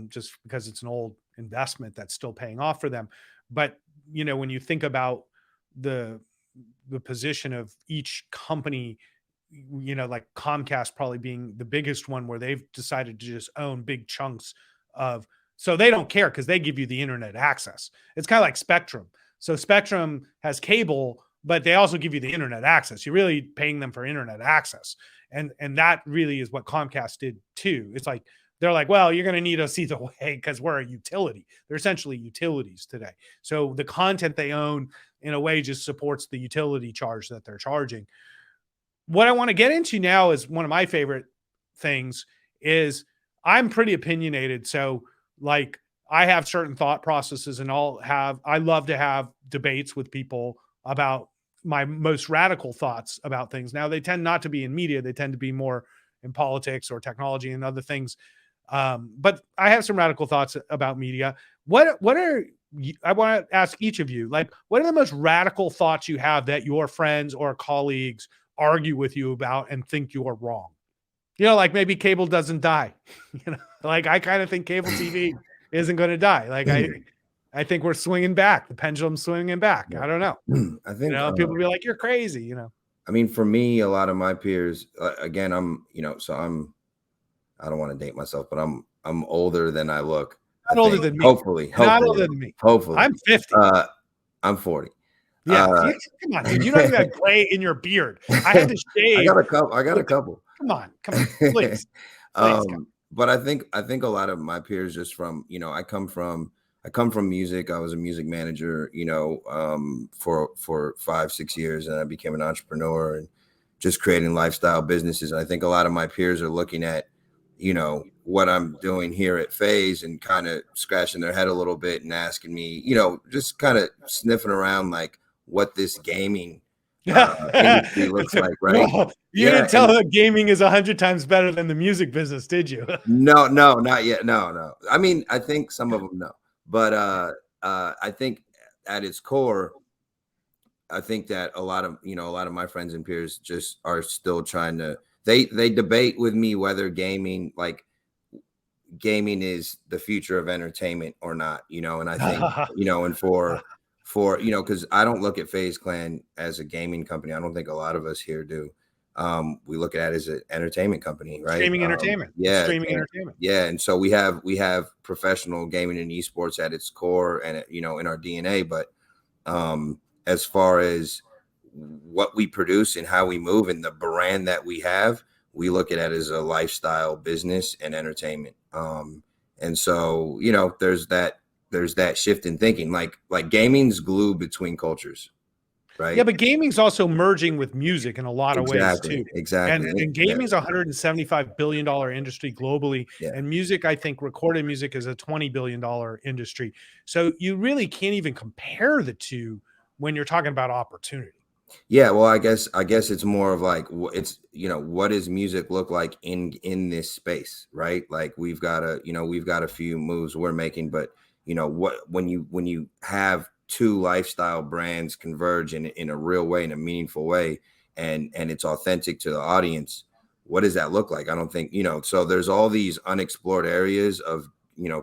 just because it's an old investment that's still paying off for them. But when you think about the position of each company, like Comcast probably being the biggest one, where they've decided to just own big chunks of, so they don't care because they give you the internet access. It's kind of like Spectrum. So Spectrum has cable, but they also give you the internet access. You're really paying them for internet access. And that really is what Comcast did too. It's like, they're like, well, you're going to need us either way because we're a utility. They're essentially utilities today. So the content they own in a way just supports the utility charge that they're charging. What I want to get into now is one of my favorite things is I'm pretty opinionated. So like I have certain thought processes, and I love to have debates with people about my most radical thoughts about things. Now they tend not to be in media. They tend to be more in politics or technology and other things. But I have some radical thoughts about media. I want to ask each of you, like, what are the most radical thoughts you have that your friends or colleagues argue with you about and think you are wrong? Like maybe cable doesn't die. Like I kind of think cable TV isn't going to die. Like I think we're swinging back. The pendulum's swinging back. I don't know. I think people be like, you're crazy. I mean, for me, a lot of my peers, again, I don't want to date myself, but I'm older than I look. Not older than me. Hopefully. Not older than me. Hopefully. I'm 50. I'm 40. Yeah. Come on, dude. You don't even have gray in your beard. I had to shave. I got a couple. Come on, please. But I think a lot of my peers, just from, I come from music. I was a music manager, for 5-6 years, and I became an entrepreneur and just creating lifestyle businesses. And I think a lot of my peers are looking at, what I'm doing here at FaZe and kind of scratching their head a little bit and asking me, just kind of sniffing around like what this gaming industry looks like, right? No, you didn't tell that gaming is 100 times better than the music business, did you? No, not yet. No. I mean, I think some of them know, but I think at its core, I think that a lot of my friends and peers just are still trying to, they debate with me whether gaming is the future of entertainment or not, and I think, and for, because I don't look at FaZe Clan as a gaming company. I don't think a lot of us here do. We look at it as an entertainment company, right? Streaming entertainment. Yeah. Streaming entertainment. Yeah. And so we have professional gaming and esports at its core and, in our DNA. But as far as what we produce and how we move and the brand that we have, we look at it as a lifestyle business and entertainment. And so, there's that shift in thinking, like gaming's glue between cultures, right? Yeah, but gaming's also merging with music in a lot of ways too. Exactly. And gaming's a $175 billion industry globally. Yeah. And music, I think recorded music is a $20 billion industry. So you really can't even compare the two when you're talking about opportunity. Yeah, well, I guess it's more of like, it's, what does music look like in this space, right? Like we've got a few moves we're making, but when you have two lifestyle brands converge in a real way, in a meaningful way, and it's authentic to the audience, what does that look like? I don't think, so there's all these unexplored areas of,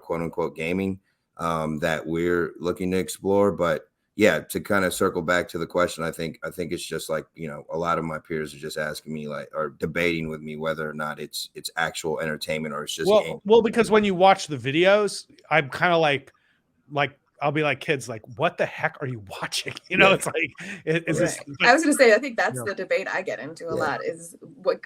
quote unquote gaming that we're looking to explore. But yeah, to kind of circle back to the question, I think it's just like, a lot of my peers are just asking me or debating with me whether or not it's actual entertainment or it's just game. Well, because when you watch the videos, I'm kind of like I'll be like kids, like, what the heck are you watching? It's like, is this? I was going to say, I think that's the debate I get into a lot is what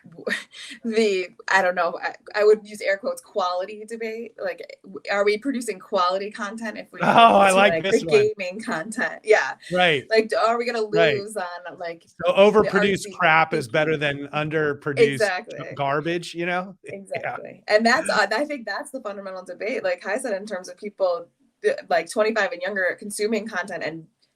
I don't know. I would use air quotes quality debate. Like, are we producing quality content if we? I like this the one. Gaming content, yeah, right. Like, are we going to lose on like? So overproduced crap is better than underproduced garbage. Exactly, and that's I think that's the fundamental debate. Like Kai said, in terms of people like 25 and younger consuming content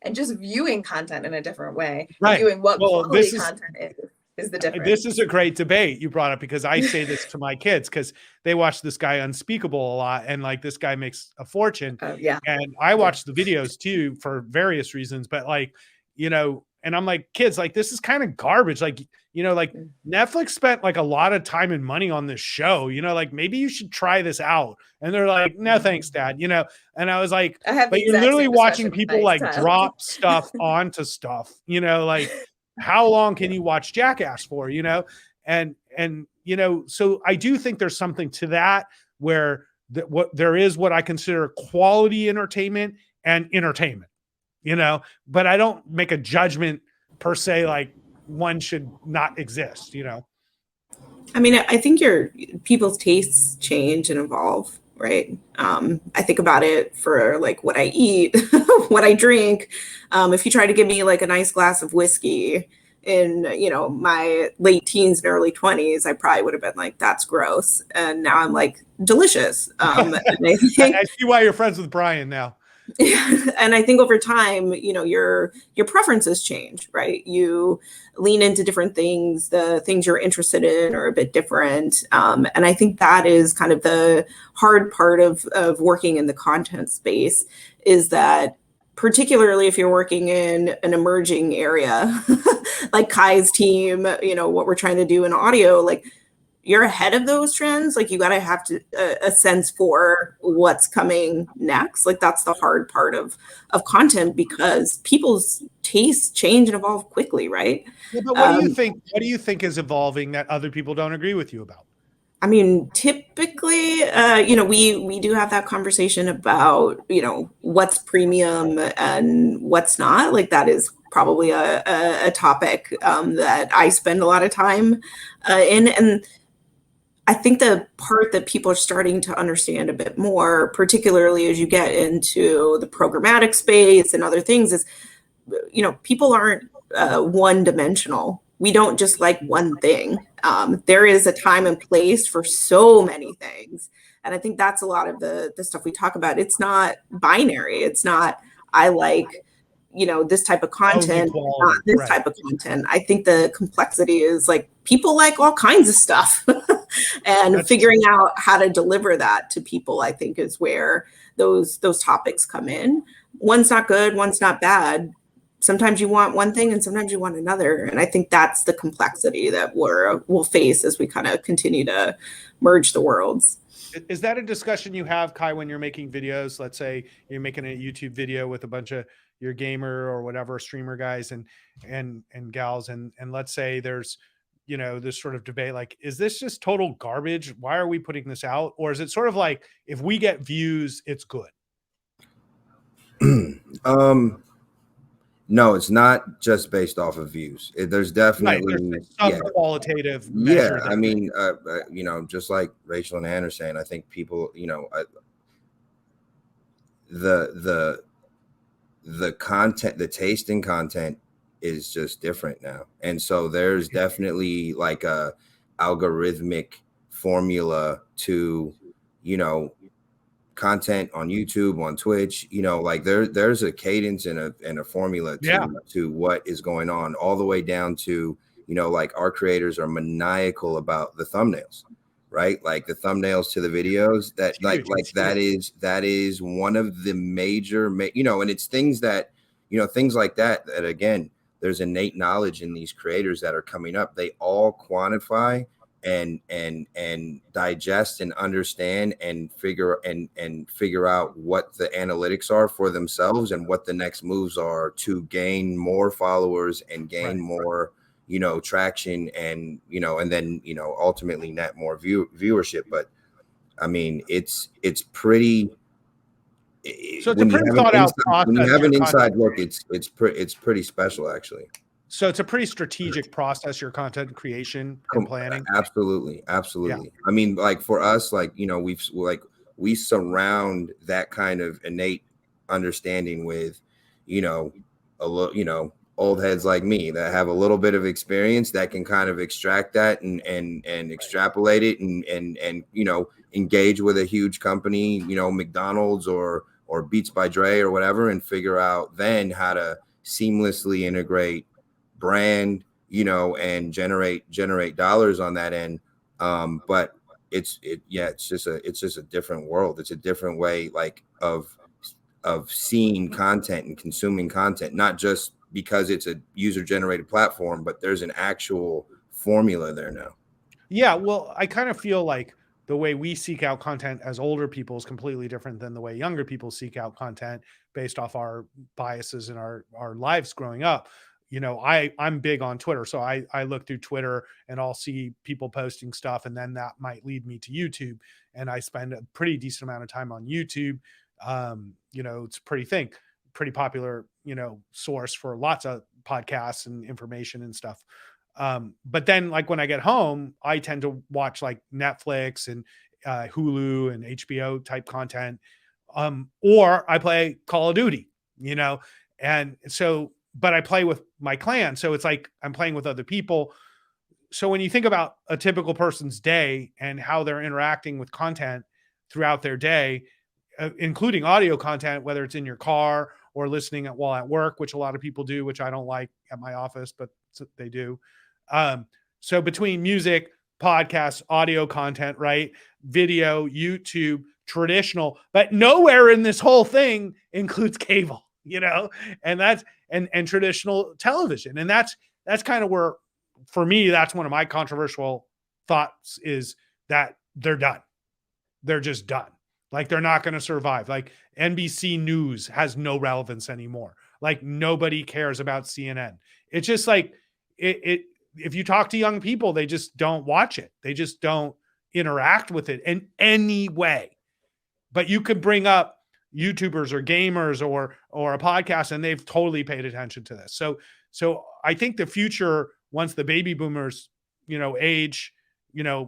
and just viewing content in a different way, right? Viewing what quality content is the difference. This is a great debate you brought up, because I say this to my kids because they watch this guy Unspeakable a lot, and like this guy makes a fortune. And I watch the videos too for various reasons, but like, And I'm like, kids, like, this is kind of garbage. Like, like Netflix spent like a lot of time and money on this show, like maybe you should try this out. And they're like, no, thanks, Dad. And I was like, but you're literally watching people like drop stuff onto stuff, like how long can you watch Jackass for, and so I do think there's something to that where what I consider quality entertainment and entertainment, but I don't make a judgment per se, like one should not exist, I mean, I think people's tastes change and evolve, right? I think about it for like what I eat, what I drink. If you try to give me like a nice glass of whiskey in, my late teens and early 20s, I probably would have been like, that's gross. And now I'm like, delicious. And I see why you're friends with Brian now. And I think over time, your preferences change, right? You lean into different things. The things you're interested in are a bit different. And I think that is kind of the hard part of working in the content space, is that particularly if you're working in an emerging area, like Kai's team, what we're trying to do in audio, like you're ahead of those trends. Like you got to have a sense for what's coming next. Like that's the hard part of content, because people's tastes change and evolve quickly, right? Yeah, but what do you think? What do you think is evolving that other people don't agree with you about? I mean, typically, we do have that conversation about, what's premium and what's not. Like that is probably a topic that I spend a lot of time in. And I think the part that people are starting to understand a bit more, particularly as you get into the programmatic space and other things, is, people aren't one-dimensional. We don't just like one thing. There is a time and place for so many things. And I think that's a lot of the stuff we talk about. It's not binary. It's not, I like, this type of content, not this type of content. I think the complexity is like people like all kinds of stuff. And that's figuring out how to deliver that to people, I think, is where those topics come in. One's not good, one's not bad. Sometimes you want one thing and sometimes you want another. And I think that's the complexity that we'll face as we kind of continue to merge the worlds. Is that a discussion you have, Kai, when you're making videos? Let's say you're making a YouTube video with a bunch of your gamer or whatever streamer guys and gals. And let's say there's, this sort of debate, like, is this just total garbage? Why are we putting this out? Or is it sort of like, if we get views, it's good? No, it's not just based off of views. There's definitely some qualitative measure. Yeah, I mean, just like Rachel and Ann are saying, I think people, the content, the taste in content is just different now. And so there's definitely like a algorithmic formula to, content on YouTube, on Twitch, like there's a cadence and a formula to what is going on, all the way down to, like our creators are maniacal about the thumbnails, right? Like the thumbnails to the videos that that is one of the major, and it's things that, things like that again, there's innate knowledge in these creators that are coming up. They all quantify and digest and understand and figure out what the analytics are for themselves and what the next moves are to gain more followers and gain more traction and and then ultimately net more viewership. But I mean, it's pretty, so it's a pretty thought out process. When you have an inside look, it's pretty special, actually. So it's a pretty strategic process, your content creation and planning. Absolutely. Yeah. I mean, like for us, like, we surround that kind of innate understanding with, old heads like me that have a little bit of experience that can kind of extract that and extrapolate it and engage with a huge company, McDonald's or Beats by Dre or whatever, and figure out then how to seamlessly integrate brand, and generate dollars on that end. But it's just a different world. It's a different way, like, of seeing content and consuming content, not just because it's a user generated platform, but there's an actual formula there now. Yeah, well, I kind of feel like the way we seek out content as older people is completely different than the way younger people seek out content based off our biases in our lives growing up. I'm big on Twitter. So I look through Twitter and I'll see people posting stuff, and then that might lead me to YouTube. And I spend a pretty decent amount of time on YouTube. It's pretty popular, source for lots of podcasts and information and stuff. But then like when I get home, I tend to watch like Netflix and Hulu and HBO type content. Or I play Call of Duty, and so, but I play with my clan. So it's like I'm playing with other people. So when you think about a typical person's day and how they're interacting with content throughout their day, including audio content, whether it's in your car or listening while at work, which a lot of people do, which I don't like at my office, but they do. So between music, podcasts, audio content, right? Video, YouTube, traditional, but nowhere in this whole thing includes cable, and that's, and traditional television. And that's kind of where, for me, that's one of my controversial thoughts, is that they're done. They're just done. Like they're not going to survive. Like NBC News has no relevance anymore. Like nobody cares about CNN. It's just like if you talk to young people, they just don't watch it. They just don't interact with it in any way. But you could bring up YouTubers or gamers or a podcast, and they've totally paid attention to this. So I think the future, once the baby boomers, age,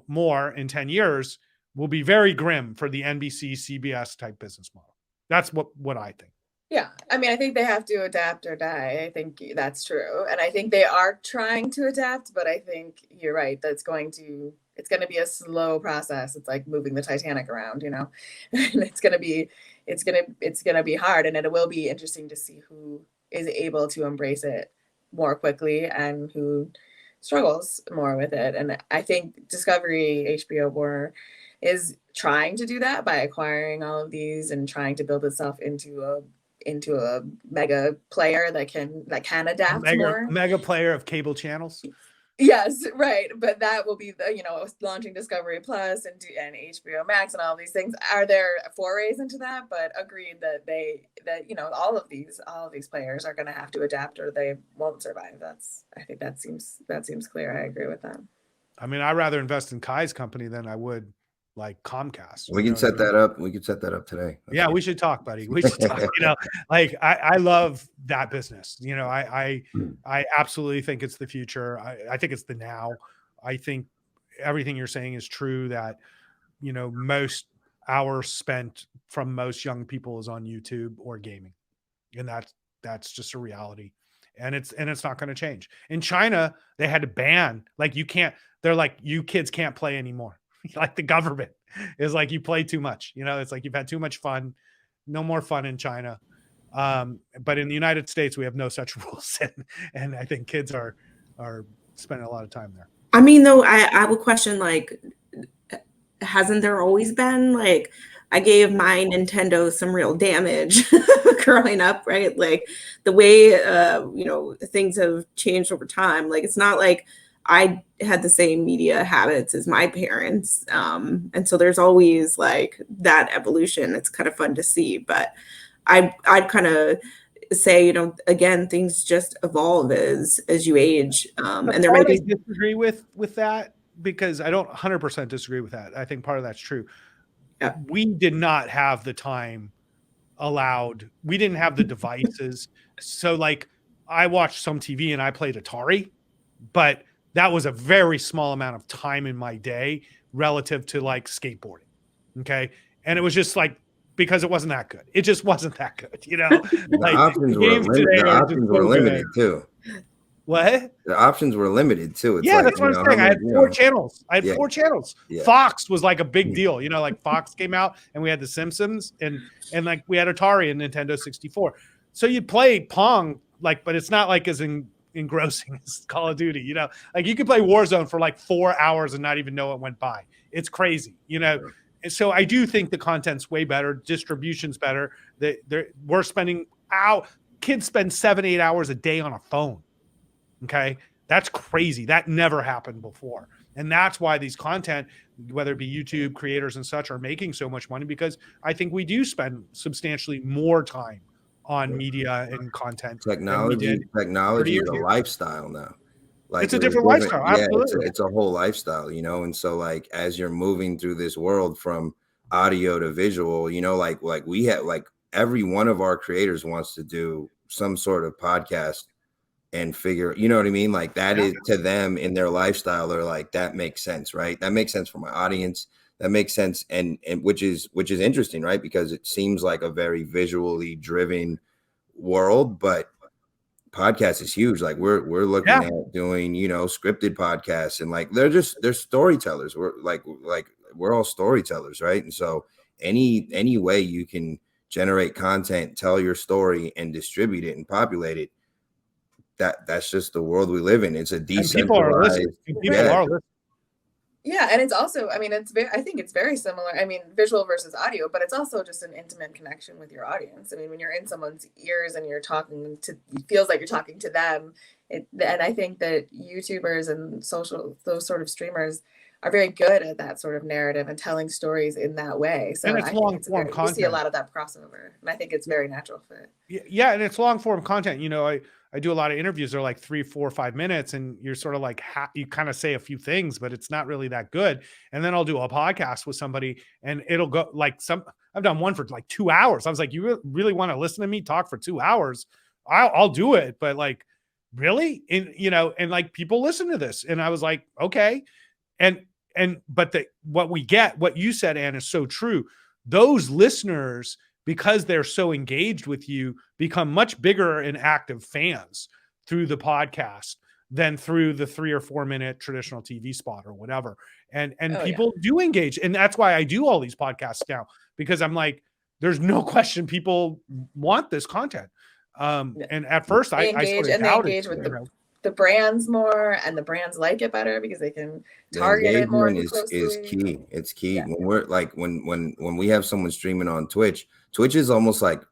more in 10 years, will be very grim for the NBC, CBS type business model. That's what I think. Yeah. I mean, I think they have to adapt or die. I think that's true. And I think they are trying to adapt, but I think you're right. It's going to be a slow process. It's like moving the Titanic around, and it's going to be hard. And it will be interesting to see who is able to embrace it more quickly and who struggles more with it. And I think Discovery, HBO, Warner is trying to do that by acquiring all of these and trying to build itself into a mega player that can adapt more. Mega player of cable channels. Yes, right. But that will be launching Discovery Plus and HBO Max and all these things. Are there forays into that? But agreed that all of these players are going to have to adapt or they won't survive. I think that seems clear. I agree with that. I mean, I'd rather invest in Kai's company than I would like Comcast. We can set that up. We could set that up today. Yeah, we should talk, buddy. We should talk. Like I love that business. I absolutely think it's the future. I think it's the now. I think everything you're saying is true, that most hours spent from most young people is on YouTube or gaming. And that's just a reality. And it's not going to change. In China, they had to ban, they're like, you kids can't play anymore. Like the government is like, you play too much, it's like you've had too much fun, no more fun in China. But in the United States, we have no such rules. And I think kids are spending a lot of time there. I mean, though, I have a question, like, hasn't there always been, like, I gave my Nintendo some real damage growing up, right? Like the way, things have changed over time. Like, it's not like I had the same media habits as my parents. And so there's always like that evolution. It's kind of fun to see, but I'd kind of say, again, things just evolve as you age. And there might be disagree with that, because I don't 100% disagree with that. I think part of that's true. Yeah. We did not have the time allowed. We didn't have the devices. So like I watched some TV and I played Atari, but that was a very small amount of time in my day relative to like skateboarding. Okay. And it was just like, because it wasn't that good. It just wasn't that good. The like options were limited too. What? The options were limited too. It's that's what I'm saying. I had four channels. Four channels. Yeah. Fox was like a big deal. Like Fox came out and we had The Simpsons and like we had Atari and Nintendo 64. So you'd play Pong, but it's not like as engrossing as Call of Duty. Like you could play Warzone for like 4 hours and not even know it went by. It's crazy. Sure. And so I do think the content's way better, distribution's better. We're spending kids spend 7-8 hours a day on a phone. Okay. That's crazy. That never happened before. And that's why these content, whether it be YouTube creators and such, are making so much money, because I think we do spend substantially more time on media and content. Technology is a lifestyle now. Like it's a different lifestyle. Yeah, Absolutely. it's a whole lifestyle, you know. And so like as you're moving through this world from audio to visual, you know, like we have, like every one of our creators wants to do some sort of podcast and figure, you know what I mean? Like that is to them in their lifestyle. They're like, that makes sense, right? That makes sense for my audience. That makes sense. And which is interesting, right? Because it seems like a very visually driven world, but podcast is huge. Like we're looking at doing, you know, scripted podcasts, and like they're storytellers. We're all storytellers, right? And so any way you can generate content, tell your story, and distribute it and populate it, that's just the world we live in. It's a decentralized. People are listening. Yeah, and it's also, I mean, I think it's very similar. I mean, visual versus audio, but it's also just an intimate connection with your audience. I mean, when you're in someone's ears and you're talking to, it feels like you're talking to them. And I think that YouTubers and those sort of streamers are very good at that sort of narrative and telling stories in that way. So and it's long form content. We see a lot of that crossover, and I think it's very natural fit. Yeah, and it's long form content. You know, I do a lot of interviews. They're like 3, 4, 5 minutes, and you're sort of like, you kind of say a few things, but it's not really that good. And then I'll do a podcast with somebody, and it'll go like I've done one for like 2 hours. I was like, you really want to listen to me talk for 2 hours? I'll do it. But like, really? And, you know, and like people listen to this. And I was like, okay. But what you said, Ann, is so true. Those listeners, because they're so engaged with you, become much bigger and active fans through the podcast than through the 3 or 4 minute traditional TV spot or whatever. And people do engage. And that's why I do all these podcasts now, because I'm like, there's no question people want this content. And at first I sort of doubted, they engage with the brands more, and the brands like it better because they can target it more closely. Is key. It's key. Yeah. When we're like, when we have someone streaming on Twitch is almost like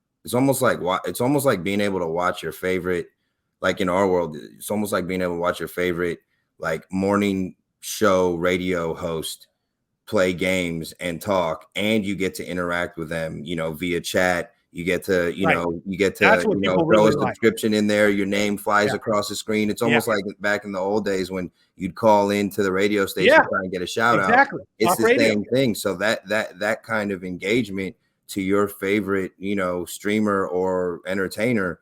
being able to watch your favorite, like in our world, it's almost like being able to watch your favorite like morning show radio host play games and talk, and you get to interact with them, you know, via chat. You get to, throw a subscription in there. Your name flies across the screen. It's almost like back in the old days when you'd call into the radio station trying to get a shout out. It's the same thing. So that kind of engagement to your favorite, you know, streamer or entertainer,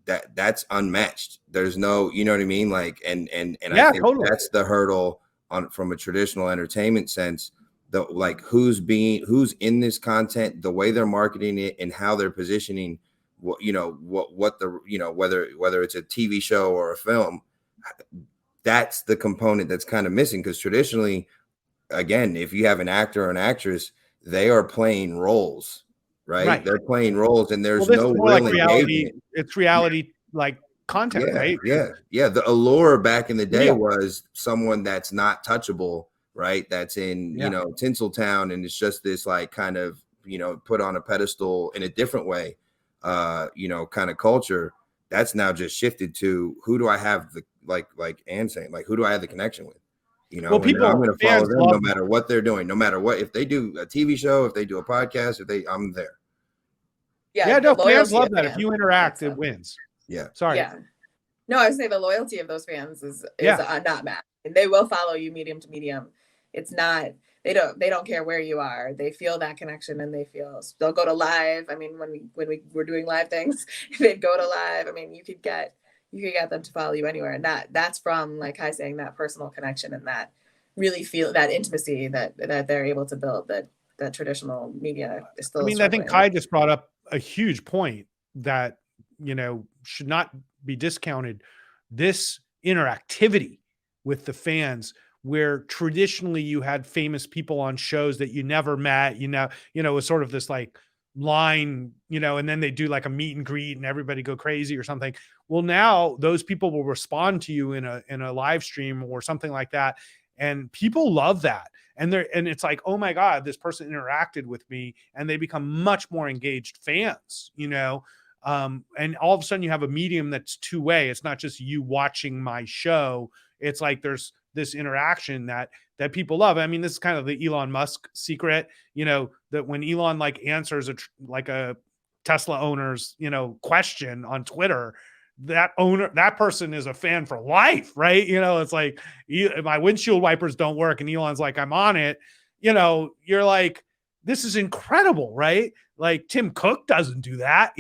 that's unmatched. There's no, you know what I mean? Like, and I think that's the hurdle from a traditional entertainment sense. Like who's in this content, the way they're marketing it, and how they're positioning what whether it's a TV show or a film. That's the component that's kind of missing, because traditionally, again, if you have an actor or an actress, they are playing roles, right? They're playing roles, and there's no real like reality. It's reality like content, right? Yeah. The allure back in the day was someone that's not touchable, right? That's in, you know, Tinseltown, and it's just this like kind of, you know, put on a pedestal in a different way, you know, kind of culture. That's now just shifted to who do I have the, like Ann saying, like, who do I have the connection with? You know, I'm going to follow them no matter what they're doing, no matter what, if they do a TV show, if they do a podcast, I'm there. Fans love that. If you interact, it wins. Yeah. Sorry. Yeah. No, I would say the loyalty of those fans is not matched. And they will follow you medium to medium. It's not, they don't care where you are. They feel that connection, and they'll go to live. I mean, when we were doing live things, they'd go to live. I mean, you could get them to follow you anywhere. And that's from, like Kai saying, that personal connection, and that really feel that intimacy that they're able to build that traditional media is still. I mean, I think Kai just brought up a huge point that, you know, should not be discounted. This interactivity with the fans, where traditionally you had famous people on shows that you never met, you know, it was sort of this like line, you know, and then they do like a meet and greet and everybody go crazy or something. Well, now those people will respond to you in a live stream or something like that. And people love that. And it's like, oh my God, this person interacted with me, and they become much more engaged fans, you know? And all of a sudden you have a medium that's two-way. It's not just you watching my show. It's like there's this interaction that people love. I mean, this is kind of the Elon Musk secret, that when Elon like answers a Tesla owner's, question on Twitter, that person is a fan for life, right? It's like my windshield wipers don't work and Elon's like, I'm on it. You're like, this is incredible, right? Like Tim Cook doesn't do that,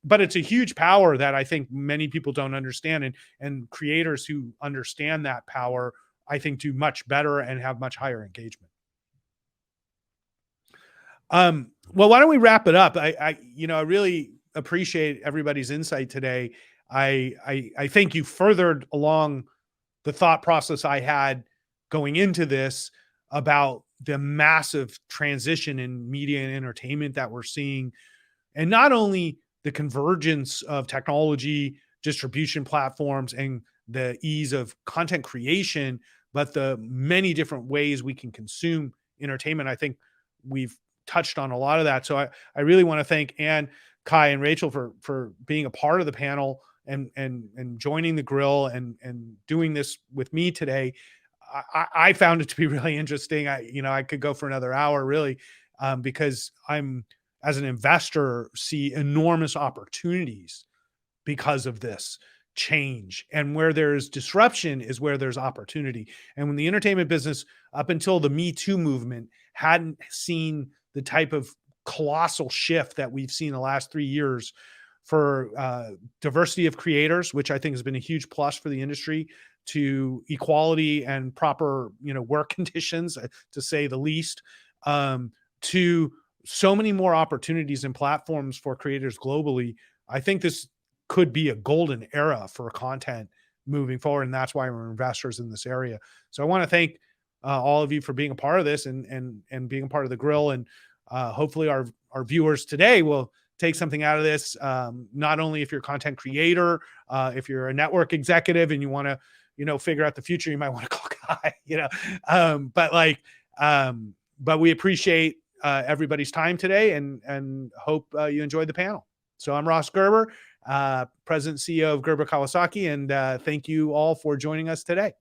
but it's a huge power that I think many people don't understand. And creators who understand that power, I think, do much better and have much higher engagement. Well, why don't we wrap it up? I really appreciate everybody's insight today. I think you furthered along the thought process I had going into this about the massive transition in media and entertainment that we're seeing, and not only the convergence of technology, distribution platforms, and the ease of content creation, but the many different ways we can consume entertainment. I think we've touched on a lot of that. So I really want to thank Anne, Kai, and Rachel for being a part of the panel and joining TheGrill and doing this with me today. I found it to be really interesting. I could go for another hour really, because I'm, as an investor, see enormous opportunities because of this change. And where there's disruption is where there's opportunity. And when the entertainment business, up until the Me Too movement, hadn't seen the type of colossal shift that we've seen the last 3 years for diversity of creators, which I think has been a huge plus for the industry, to equality and proper, work conditions, to say the least, to so many more opportunities and platforms for creators globally. I think this could be a golden era for content moving forward. And that's why we're investors in this area. So I want to thank all of you for being a part of this and being a part of TheGrill. And hopefully our viewers today will take something out of this. Not only if you're a content creator, if you're a network executive and you want to, figure out the future, you might want to call Kai, but we appreciate everybody's time today and hope you enjoyed the panel. So I'm Ross Gerber, President and CEO of Gerber Kawasaki, and thank you all for joining us today.